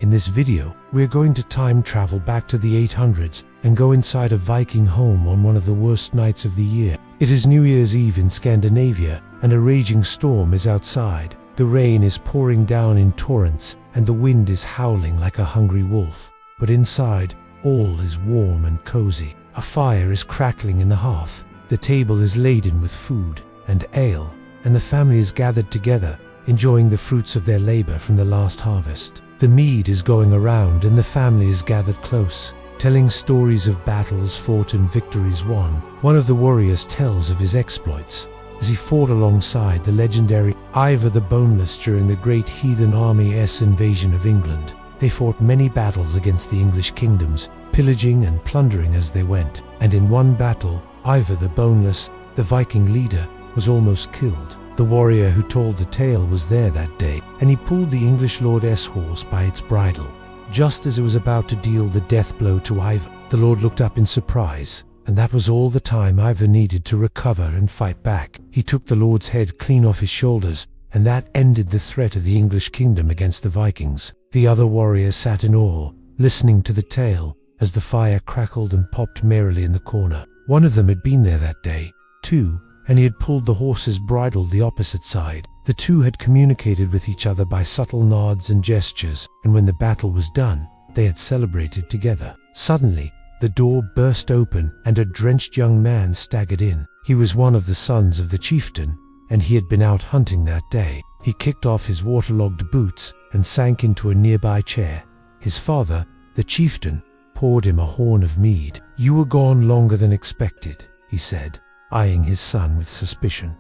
In this video, we're going to time travel back to the 800s and go inside a Viking home on one of the worst nights of the year. It is New Year's Eve in Scandinavia, and a raging storm is outside. The rain is pouring down in torrents, and the wind is howling like a hungry wolf. But inside, all is warm and cozy. A fire is crackling in the hearth. The table is laden with food and ale, and the family is gathered together, enjoying the fruits of their labor from the last harvest. The mead is going around, and the family is gathered close, telling stories of battles fought and victories won. One of the warriors tells of his exploits as he fought alongside the legendary Ivar the Boneless during the Great Heathen Army's invasion of England. They fought many battles against the English kingdoms, pillaging and plundering as they went, and in one battle, Ivar the Boneless, the Viking leader, was almost killed. The warrior who told the tale was there that day, and he pulled the English lord's horse by its bridle. Just as it was about to deal the death blow to Ivar, the lord looked up in surprise, and that was all the time Ivar needed to recover and fight back. He took the lord's head clean off his shoulders, and that ended the threat of the English kingdom against the Vikings. The other warriors sat in awe, listening to the tale as the fire crackled and popped merrily in the corner. One of them had been there that day, too, and he had pulled the horse's bridle the opposite side. The two had communicated with each other by subtle nods and gestures, and when the battle was done, they had celebrated together. Suddenly, the door burst open, and a drenched young man staggered in. He was one of the sons of the chieftain, and he had been out hunting that day. He kicked off his waterlogged boots and sank into a nearby chair. His father, the chieftain, poured him a horn of mead. "You were gone longer than expected," he said, eyeing his son with suspicion.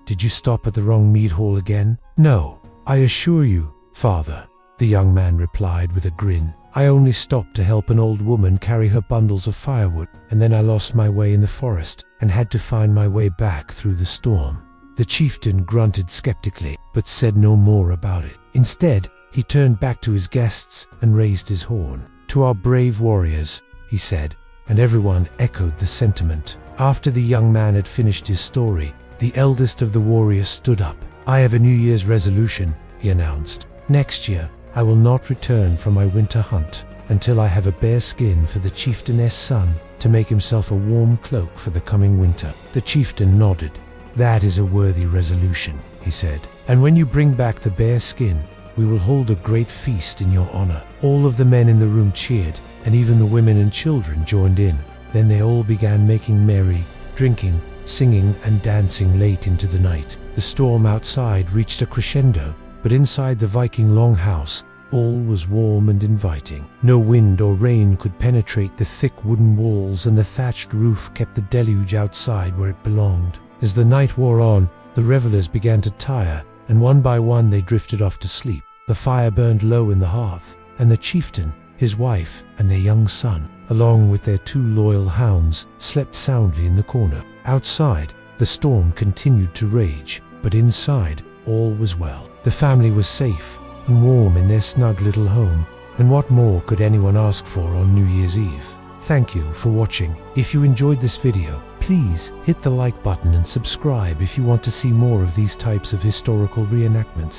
"Did you stop at the wrong mead hall again?" "No, I assure you, father," the young man replied with a grin. "I only stopped to help an old woman carry her bundles of firewood, and then I lost my way in the forest and had to find my way back through the storm." The chieftain grunted skeptically, but said no more about it. Instead, he turned back to his guests and raised his horn. "To our brave warriors," he said, and everyone echoed the sentiment. After the young man had finished his story, the eldest of the warriors stood up. "I have a New Year's resolution," he announced. "Next year, I will not return from my winter hunt until I have a bear skin for the chieftain's son to make himself a warm cloak for the coming winter." The chieftain nodded. "That is a worthy resolution," he said. "And when you bring back the bear skin, we will hold a great feast in your honor." All of the men in the room cheered, and even the women and children joined in. Then they all began making merry, drinking, singing, and dancing late into the night. The storm outside reached a crescendo, but inside the Viking longhouse, all was warm and inviting. No wind or rain could penetrate the thick wooden walls, and the thatched roof kept the deluge outside where it belonged. As the night wore on, the revelers began to tire, and one by one they drifted off to sleep. The fire burned low in the hearth, and the chieftain, his wife, and their young son, along with their 2 loyal hounds, slept soundly in the corner. Outside, the storm continued to rage, but inside, all was well. The family was safe and warm in their snug little home, and what more could anyone ask for on New Year's Eve? Thank you for watching. If you enjoyed this video, please hit the like button and subscribe if you want to see more of these types of historical reenactments.